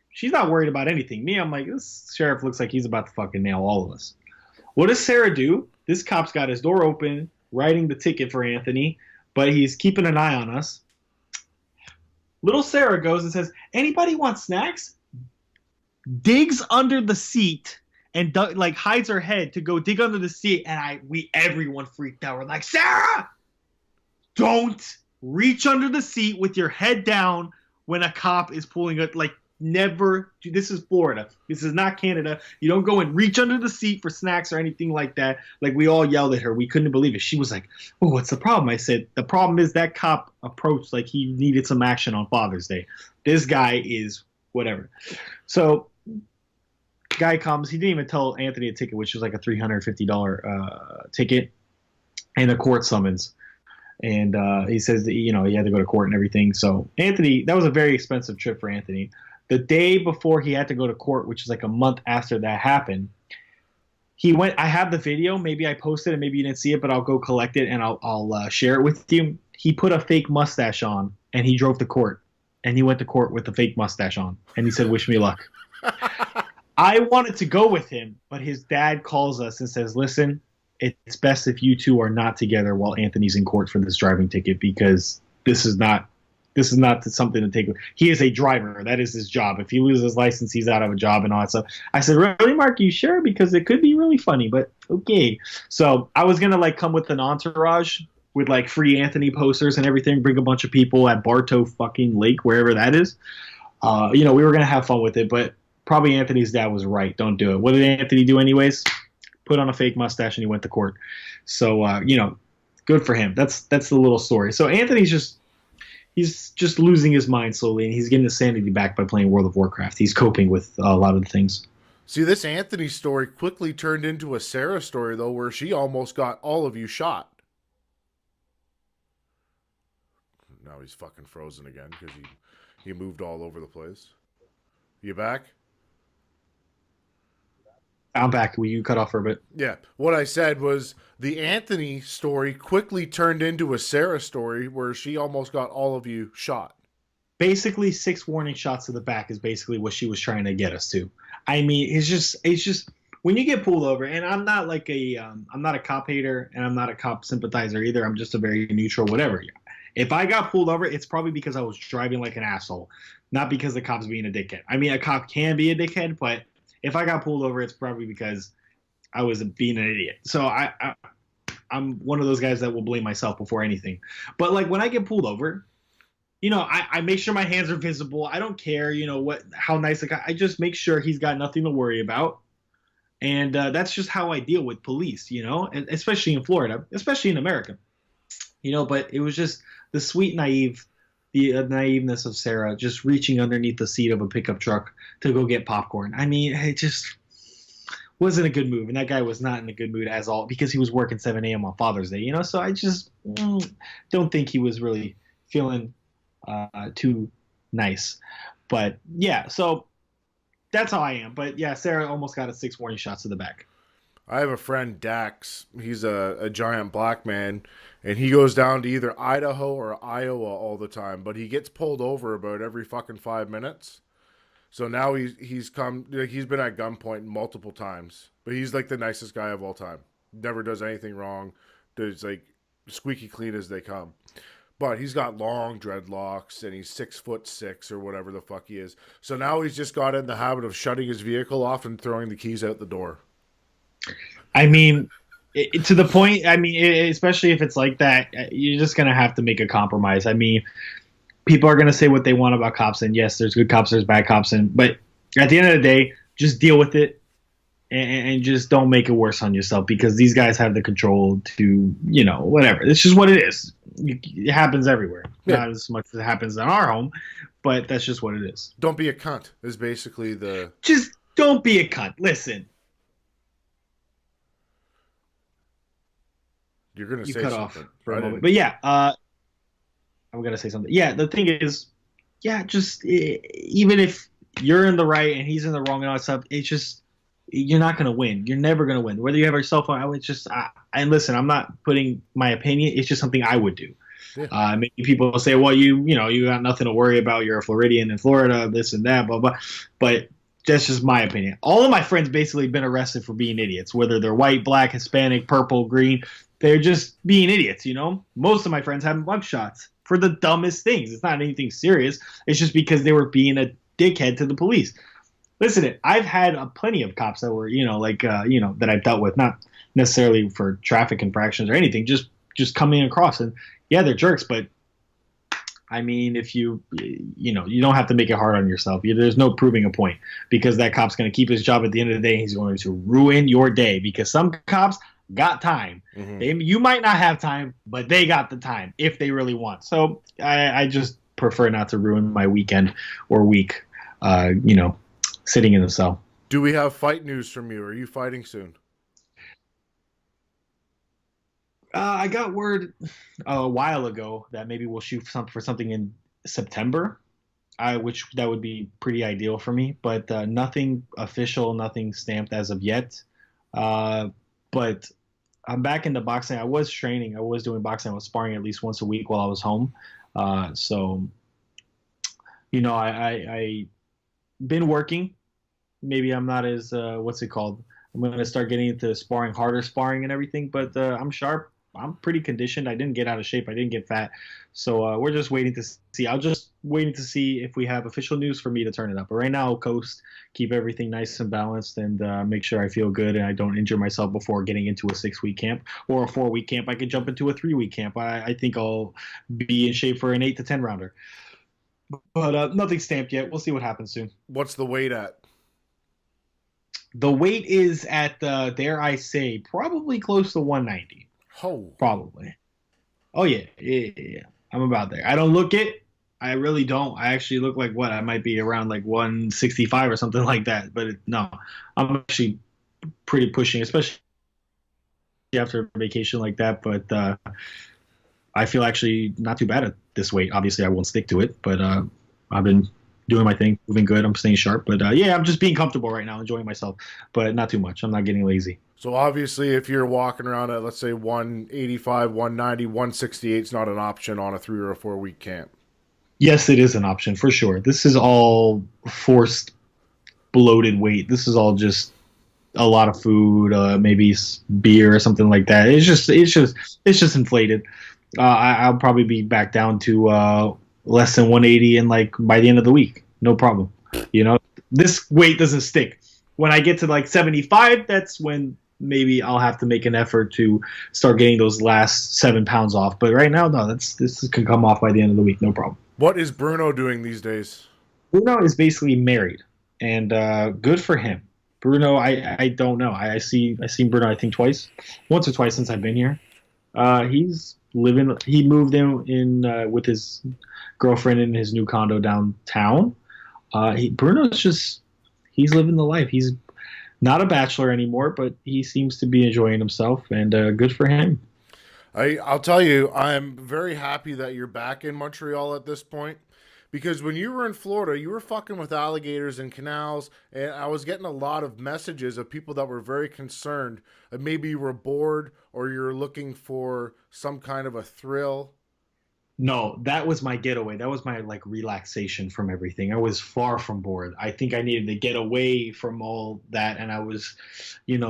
She's not worried about anything. Me, I'm like, this sheriff looks like he's about to fucking nail all of us. What does Sarah do? This cop's got his door open, writing the ticket for Anthony, but he's keeping an eye on us. Little Sarah goes and says, anybody want snacks? Digs under the seat and hides her head to go dig under the seat. And everyone freaked out. We're like, Sarah, don't reach under the seat with your head down when a cop is pulling it. Like, never. This is Florida. This is not Canada. You don't go and reach under the seat for snacks or anything like that. Like, we all yelled at her. We couldn't believe it. She was like, oh, what's the problem? I said, the problem is that cop approached like he needed some action on Father's Day. This guy is whatever. So guy comes. He didn't even tell Anthony a ticket, which was like a $350 ticket and a court summons. And he says that, he had to go to court and everything. So Anthony, that was a very expensive trip for Anthony. The day before he had to go to court, which is like a month after that happened, he went. I have the video. Maybe I posted it. Maybe you didn't see it, but I'll go collect it and I'll share it with you. He put a fake mustache on and he drove to court. And he went to court with a fake mustache on. And he said, "Wish me luck." I wanted to go with him, but his dad calls us and says, "Listen, it's best if you two are not together while Anthony's in court for this driving ticket because this is not something to take. He is a driver. That is his job. If he loses his license, he's out of a job and all that stuff." I said, "Really, Mark? You sure? Because it could be really funny, but okay." So I was gonna like come with an entourage with like free Anthony posters and everything, bring a bunch of people at Bartow fucking Lake, wherever that is. We were gonna have fun with it, but probably Anthony's dad was right. Don't do it. What did Anthony do anyways? Put on a fake mustache and he went to court. So good for him. That's the little story. So Anthony's just losing his mind slowly, and he's getting his sanity back by playing World of Warcraft. He's coping with a lot of the things. See, this Anthony story quickly turned into a Sarah story, though, where she almost got all of you shot. Now he's fucking frozen again because he moved all over the place. You back? I'm back. Will you cut off for a bit? Yeah. What I said was the Anthony story quickly turned into a Sarah story where she almost got all of you shot. Basically, 6 warning shots to the back is basically what she was trying to get us to. I mean, it's just when you get pulled over, and I'm not like I'm not a cop hater and I'm not a cop sympathizer either. I'm just a very neutral whatever. If I got pulled over, it's probably because I was driving like an asshole, not because the cop's being a dickhead. I mean, a cop can be a dickhead, but if I got pulled over, it's probably because I was being an idiot. So I'm one of those guys that will blame myself before anything. But like when I get pulled over, I make sure my hands are visible. I don't care, how nice a guy. I just make sure he's got nothing to worry about. And that's just how I deal with police, and especially in Florida, especially in America. But it was just the naiveness of Sarah just reaching underneath the seat of a pickup truck to go get popcorn. I mean, it just wasn't a good move. And that guy was not in a good mood as all because he was working 7 a.m. on Father's Day, So I just don't think he was really feeling too nice. But yeah, so that's how I am. But yeah, Sarah almost got 6 warning shots to the back. I have a friend, Dax. He's a giant black man, and he goes down to either Idaho or Iowa all the time, but he gets pulled over about every fucking 5 minutes. So now he's been at gunpoint multiple times, but he's like the nicest guy of all time. Never does anything wrong. Does like squeaky clean as they come. But he's got long dreadlocks and he's 6'6" or whatever the fuck he is. So now he's just got in the habit of shutting his vehicle off and throwing the keys out the door. I mean, to the point, especially if it's like that, you're just going to have to make a compromise. I mean, people are going to say what they want about cops, and yes, there's good cops, there's bad cops, but at the end of the day, just deal with it and just don't make it worse on yourself because these guys have the control to, whatever. It's just what it is. It happens everywhere. Yeah. Not as much as it happens in our home, but that's just what it is. Don't be a cunt is basically the... Just don't be a cunt. Listen. You're going to say cut something. Off for a moment. But yeah, I'm going to say something. Yeah, the thing is, just even if you're in the right and he's in the wrong and all that stuff, it's just, you're not going to win. You're never going to win. Whether you have your cell phone, and listen, I'm not putting my opinion. It's just something I would do. Yeah. Maybe people will say, well, you got nothing to worry about. You're a Floridian in Florida, this and that, blah, blah. But that's just my opinion. All of my friends basically been arrested for being idiots, whether they're white, black, Hispanic, purple, green. They're just being idiots, Most of my friends have mugshots for the dumbest things. It's not anything serious. It's just because they were being a dickhead to the police. Listen, I've had plenty of cops that were, that I've dealt with, not necessarily for traffic infractions or anything, just coming across. And yeah, they're jerks, but I mean, if you don't have to make it hard on yourself. There's no proving a point because that cop's going to keep his job at the end of the day. He's going to ruin your day because some cops got time. Mm-hmm. You might not have time, but they got the time if they really want. So I just prefer not to ruin my weekend or week, sitting in the cell. Do we have fight news from you? Are you fighting soon? I got word a while ago that maybe we'll shoot for something in September, which that would be pretty ideal for me, but nothing official, nothing stamped as of yet. But I'm back into boxing. I was training. I was doing boxing. I was sparring at least once a week while I was home. So I been working. Maybe I'm not as what's it called? I'm gonna start getting into sparring, harder sparring and everything. But I'm sharp. I'm pretty conditioned. I didn't get out of shape. I didn't get fat. So we're just waiting to see. I'll just waiting to see if we have official news for me to turn it up. But right now, I'll coast, keep everything nice and balanced, and make sure I feel good and I don't injure myself before getting into a 6 week camp or a 4 week camp. I could jump into a 3 week camp. I think I'll be in shape for an 8 to 10 rounder. But nothing stamped yet. We'll see what happens soon. What's the weight at? The weight is at dare I say, probably close to 190. Oh, Probably. Oh yeah. I'm about there. I don't look it. I really don't. I actually look like what? I might be around like 165 or something like that. But no, I'm actually pretty pushing, especially after a vacation like that. But I feel actually not too bad at this weight. Obviously, I won't stick to it, but I've been doing my thing, moving good. I'm staying sharp. But yeah, I'm just being comfortable right now, enjoying myself, but not too much. I'm not getting lazy. so obviously, if you're walking around at, let's say, 185, 190, 168 is not an option on a 3 or 4 week camp. Yes, it is an option for sure. This is all forced bloated weight. This is all just a lot of food, maybe beer or something like that. It's just inflated. I'll probably be back down to less than 180 and like by the end of the week, no problem. This weight doesn't stick. When I get to like 75, that's when maybe I'll have to make an effort to start getting those last 7 pounds off. But right now, no, this can come off by the end of the week, no problem. What is Bruno doing these days? Bruno is basically married, and good for him. Bruno, I don't know. I've seen Bruno I think twice, once or twice since I've been here. He's living. He moved in with his girlfriend in his new condo downtown. Bruno's just he's living the life. He's not a bachelor anymore, but he seems to be enjoying himself, and good for him. I'll tell you, I'm very happy that you're back in Montreal at this point. Because when you were in Florida, you were fucking with alligators and canals, and I was getting a lot of messages of people that were very concerned. Maybe you were bored or you're looking for some kind of a thrill. No, that was my getaway. That was my like relaxation from everything. I was far from bored. I think I needed to get away from all that, and I was,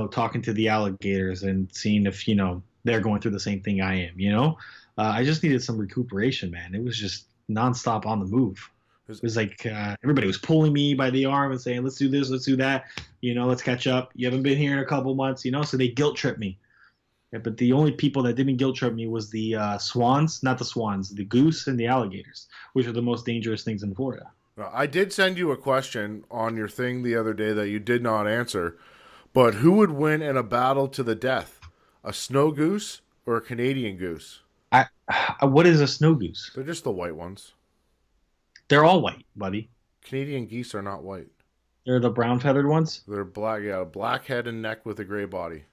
talking to the alligators and seeing if they're going through the same thing I am. I just needed some recuperation, man. It was just nonstop on the move. It was like everybody was pulling me by the arm and saying, "Let's do this, let's do that." Let's catch up. You haven't been here in a couple months, so they guilt tripped me. Yeah, but the only people that didn't guilt trip me was the swans, not the swans, the goose and the alligators, which are the most dangerous things in Florida. I did send you a question on your thing the other day that you did not answer, but who would win in a battle to the death? A snow goose or a Canadian goose? What is a snow goose? They're just the white ones. They're all white, buddy. Canadian geese are not white. They're the brown feathered ones. They're black, yeah, black head and neck with a gray body.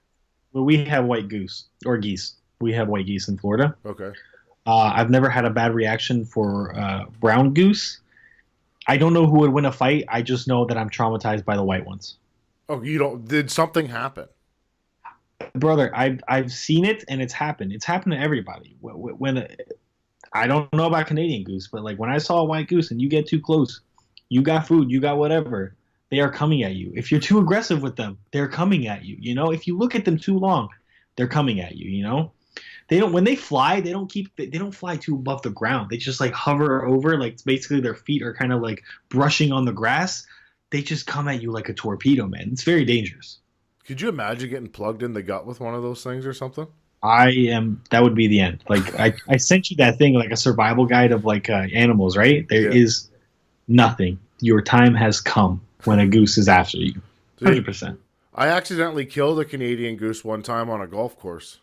Well, we have white goose or geese. We have white geese in Florida. Okay. I've never had a bad reaction for brown goose. I don't know who would win a fight. I just know that I'm traumatized by the white ones. Oh, you don't? Did something happen? Brother, I've seen it and it's happened. It's happened to everybody. When I don't know about Canadian goose, but like when I saw a white goose and you get too close, you got food, you got whatever, they are coming at you. If you're too aggressive with them, they're coming at you. If you look at them too long, they're coming at you. They don't when they fly, they don't fly too above the ground. They just like hover over, like basically their feet are kind of like brushing on the grass. They just come at you like a torpedo, man. It's very dangerous. Could you imagine getting plugged in the gut with one of those things or something? That would be the end. Like I sent you that thing, like a survival guide of like animals, right? There is nothing. Your time has come when a goose is after you. 100%. I accidentally killed a Canadian goose one time on a golf course.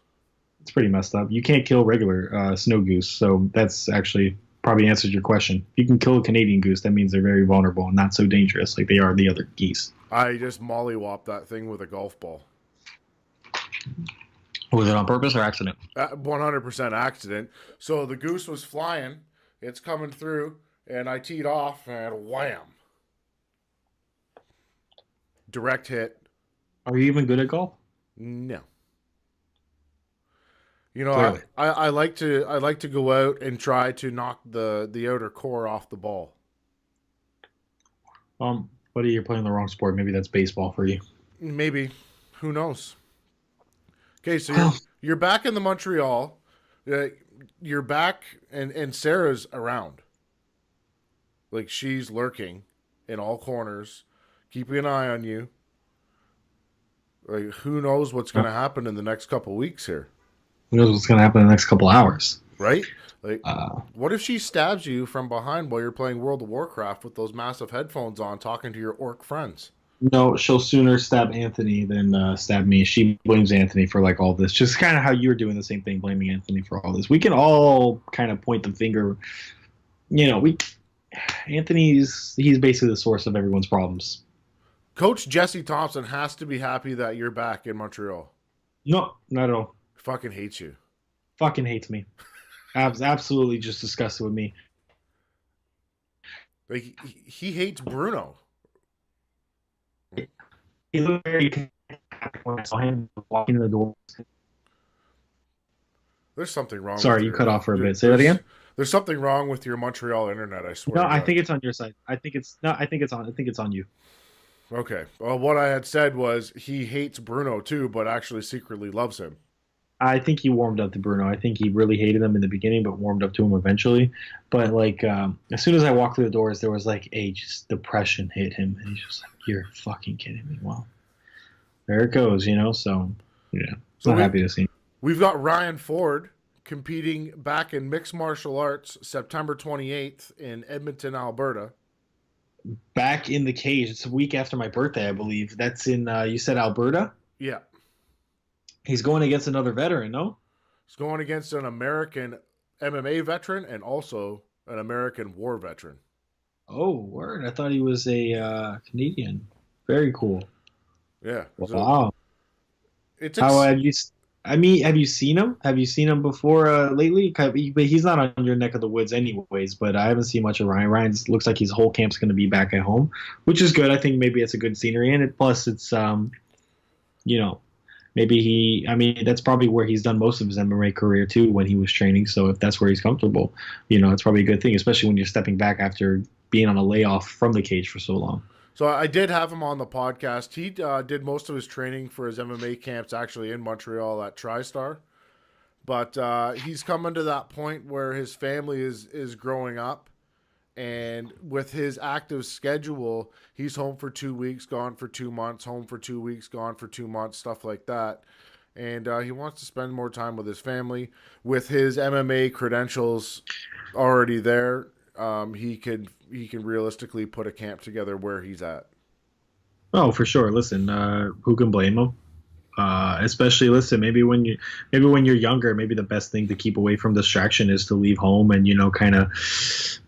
It's pretty messed up. You can't kill regular snow goose, so that's actually probably answered your question. If you can kill a Canadian goose, that means they're very vulnerable and not so dangerous like they are the other geese. I just mollywopped that thing with a golf ball. Was it on purpose or accident? 100% accident. So the goose was flying, it's coming through, and I teed off, and wham! Direct hit. Are you even good at golf? No. You know, Clearly. I like to go out and try to knock the outer core off the ball. Buddy, you're playing the wrong sport. Maybe that's baseball for you. Maybe, who knows? Okay, so Well, you're back in the Montreal. Uh, you're back, and Sarah's around. Like she's lurking in all corners, keeping an eye on you. Like who knows what's going to happen in the next couple weeks here, who knows what's going to happen in the next couple hours? right? Like, Uh, what if she stabs you from behind while you're playing World of Warcraft with those massive headphones on, talking to your orc friends? no, she'll sooner stab Anthony than stab me. She blames Anthony for like all this. Just kind of how you're doing the same thing, blaming Anthony for all this. We can all kind of point the finger. You know, he's basically the source of everyone's problems. Coach Jesse Thompson has to be happy that you're back in Montreal. No, not at all. Fucking hates you. Fucking hates me. Absolutely just disgusted with me. Like he hates Bruno. He looked very happy when I saw him walking in the door. There's something wrong. Sorry, with you your, cut off for a bit. Say that again. There's something wrong with your Montreal internet. I swear. No, to I God. think it's on your side. I think it's no. I think it's on you. Okay. Well, what I had said was he hates Bruno too, but actually secretly loves him. I think he warmed up to Bruno. I think he really hated him in the beginning, but warmed up to him eventually. But like, as soon as I walked through the doors, there was like just depression hit him, and he's just like, "You're fucking kidding me." Well, there it goes, you know. So yeah, So not happy to see him. We've got Ryan Ford competing back in mixed martial arts September 28th in Edmonton, Alberta. Back in the cage. It's a week after my birthday, I believe. That's in you said Alberta. Yeah. He's going against another veteran, no? He's going against an American MMA veteran and also an American war veteran. Oh, word! I thought he was a Canadian. Very cool. Yeah. So Wow. it's How have you? I mean, have you seen him? Have you seen him before lately? But he's not on your neck of the woods, anyways. But I haven't seen much of Ryan. Ryan looks like his whole camp's going to be back at home, which is good. I think maybe it's a good scenery, and plus it's you know, maybe he. I mean, that's probably where he's done most of his MMA career too, when he was training. So if that's where he's comfortable, you know, it's probably a good thing, especially when you're stepping back after being on a layoff from the cage for so long. So I did have him on the podcast. He did most of his training for his MMA camps actually in Montreal at TriStar. But he's coming to that point where his family is growing up. And with his active schedule, he's home for 2 weeks, gone for 2 months, home for 2 weeks, gone for 2 months, stuff like that. And he wants to spend more time with his family. With his MMA credentials already there, he can realistically put a camp together where he's at. Oh, for sure. Listen, who can blame him? Especially, listen, maybe when you're younger, maybe the best thing to keep away from distraction is to leave home and, you know, kind of,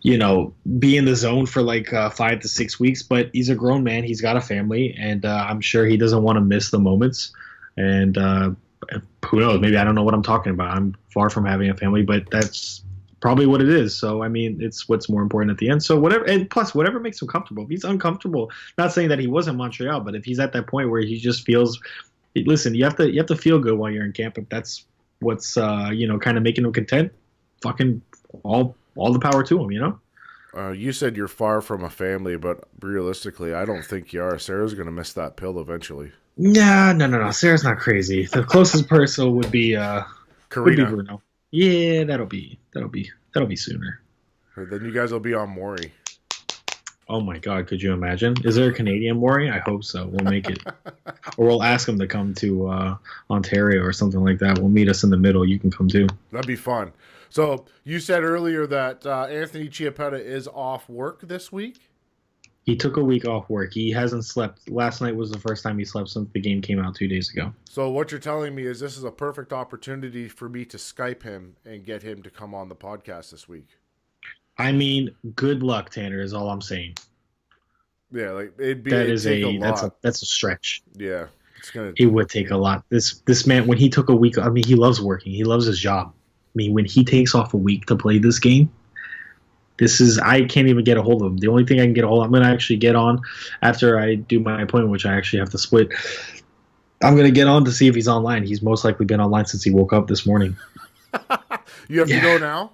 you know, be in the zone for like 5 to 6 weeks. But he's a grown man. He's got a family, and I'm sure he doesn't want to miss the moments. And who knows? Maybe I don't know what I'm talking about. I'm far from having a family, but that's probably what it is. So, I mean, it's what's more important at the end. So whatever, and plus whatever makes him comfortable. If he's uncomfortable, not saying that he was in Montreal, but if he's at that point where he just feels, listen, you have to feel good while you're in camp. If that's what's, you know, kind of making him content, fucking all the power to him, you know? You said you're far from a family, but realistically, I don't think you are. Sarah's going to miss that pill eventually. Yeah, no. Sarah's not crazy. The closest person would be Karina. Bruno. Yeah, that'll be sooner. Then you guys will be on Maury. Oh my God, could you imagine? Is there a Canadian Maury? I hope so. We'll make it, or we'll ask him to come to Ontario or something like that. We'll meet us in the middle. You can come too. That'd be fun. So you said earlier that Anthony Chiappetta is off work this week. He took a week off work. He hasn't slept. Last night was the first time he slept since the game came out 2 days ago. So what you're telling me is this is a perfect opportunity for me to Skype him and get him to come on the podcast this week. I mean, good luck, Tanner, is all I'm saying. Yeah, like it'd That's lot. that's a stretch. Yeah, it's gonna. It would take a lot. This man, when he took a week, I mean, he loves working. He loves his job. I mean, when he takes off a week to play this game, I can't even get a hold of him. The only thing I can get a hold of, I'm going to actually get on after I do my appointment, which I actually have to split. I'm gonna get on to see if he's online. He's most likely been online since he woke up this morning. You have to Yeah. go now?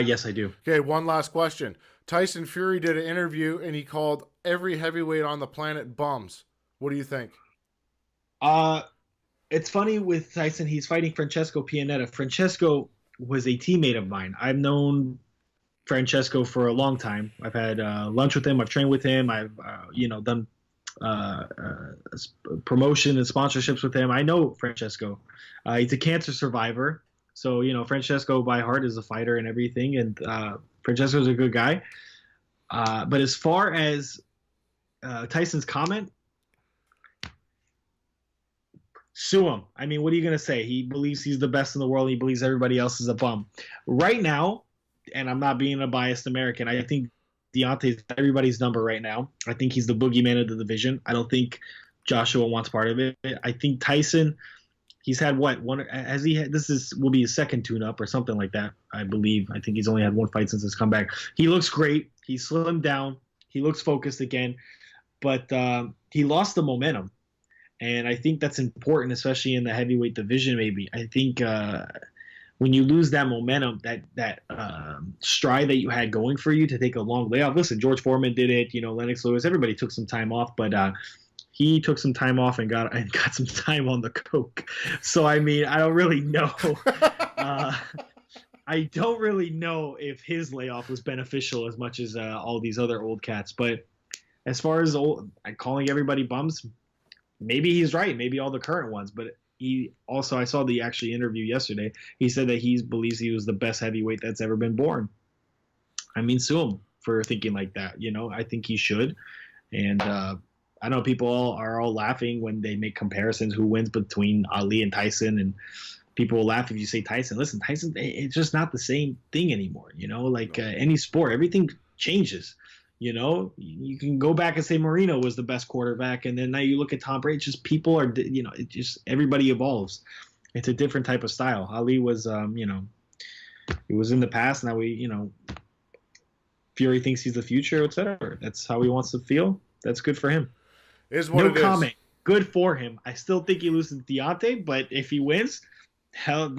Yes, I do. Okay, one last question. Tyson Fury did an interview and he called every heavyweight on the planet bums. What do you think? It's funny with Tyson. He's fighting Francesco Pianetta. Francesco was a teammate of mine. I've known Francesco for a long time. I've had lunch with him. I've trained with him. I've done promotion and sponsorships with him. I know Francesco. He's a cancer survivor. So, Francesco by heart is a fighter and everything. And Francesco's a good guy. But as far as Tyson's comment, sue him. I mean, what are you going to say? He believes he's the best in the world. And he believes everybody else is a bum. Right now, and I'm not being a biased American, I think Deontay's everybody's number right now. I think he's the boogeyman of the division. I don't think Joshua wants part of it. I think Tyson, he's had will be his second tune-up or something like that, I believe. I think he's only had one fight since his comeback. He looks great. He slimmed down. He looks focused again. But he lost the momentum. And I think that's important, especially in the heavyweight division maybe. I think when you lose that momentum, that stride that you had going for you to take a long layoff. Listen, George Foreman did it. Lennox Lewis. Everybody took some time off, but he took some time off and got some time on the coke. So I mean, I don't really know. I don't really know if his layoff was beneficial as much as all these other old cats. But as far as calling everybody bums, maybe he's right. Maybe all the current ones, but. I saw the actually interview yesterday. He said that he believes he was the best heavyweight that's ever been born. I mean, sue him for thinking like that. I think he should. And I know people are all laughing when they make comparisons who wins between Ali and Tyson, and people will laugh if you say Tyson. Listen, Tyson, it's just not the same thing anymore. Any sport, everything changes. You can go back and say Marino was the best quarterback, and then now you look at Tom Brady. It's just people are, it just everybody evolves. It's a different type of style. Ali was, it was in the past. Now Fury thinks he's the future, etc. That's how he wants to feel. That's good for him. No comment. Good for him. I still think he loses to Deontay, but if he wins, hell,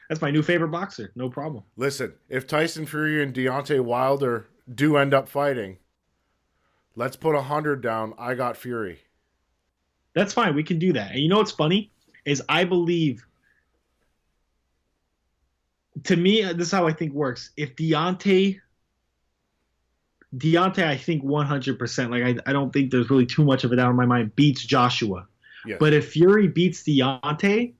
that's my new favorite boxer. No problem. Listen, if Tyson Fury and Deontay Wilder do end up fighting, let's put 100 down. I got Fury. That's fine. We can do that. And what's funny is I believe, to me, this is how I think works. If Deontay, I think 100%, I don't think there's really too much of a doubt in my mind, beats Joshua. Yes. But if Fury beats Deontay,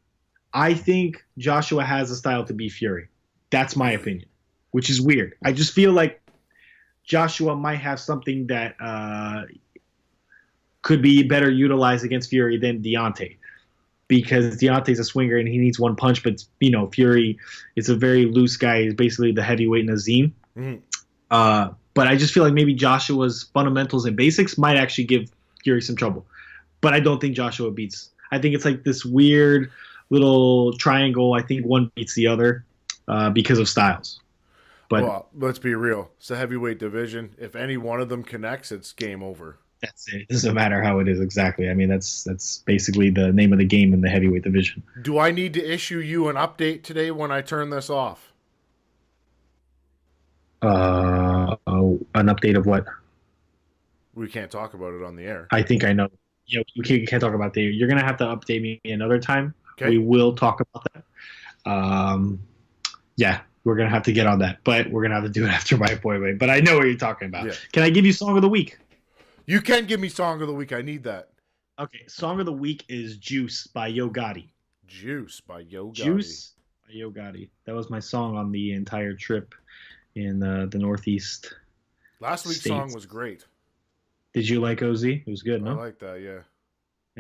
I think Joshua has a style to beat Fury. That's my opinion, which is weird. I just feel like Joshua might have something that could be better utilized against Fury than Deontay, because Deontay's a swinger and he needs one punch, but Fury is a very loose guy. He's basically the heavyweight Nazim. Mm-hmm. But I just feel like maybe Joshua's fundamentals and basics might actually give Fury some trouble. But I don't think Joshua beats. I think it's like this weird little triangle. I think one beats the other because of styles. But well, let's be real. It's a heavyweight division. If any one of them connects, it's game over. That's it. It doesn't matter how it is exactly. I mean, that's basically the name of the game in the heavyweight division. Do I need to issue you an update today when I turn this off? An update of what? We can't talk about it on the air. I think I know. You can't talk about that. You're going to have to update me another time. Okay. We will talk about that. Yeah. We're going to have to get on that, but we're going to have to do it after my appointment. But I know what you're talking about. Yeah. Can I give you Song of the Week? You can give me Song of the Week. I need that. Okay. Song of the Week is Juice by Yo Gotti. Juice by Yo Gotti. Juice by Yo Gotti. That was my song on the entire trip in the Northeast. Last week's States. song was great. Did you like OZ? It was good, no? I like that, yeah.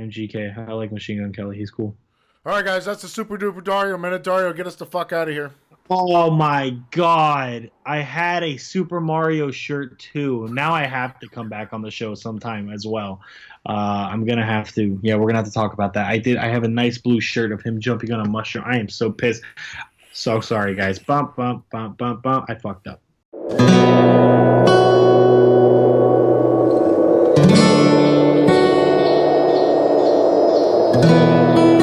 MGK. I like Machine Gun Kelly. He's cool. All right, guys. That's the Super Duper Dario Minute. Dario, get us the fuck out of here. Oh my God. I had a Super Mario shirt too. Now I have to come back on the show sometime as well. I'm going to have to. Yeah, we're going to have to talk about that. I have a nice blue shirt of him jumping on a mushroom. I am so pissed. So sorry, guys. Bump, bump, bump, bump, bump. I fucked up. Bye.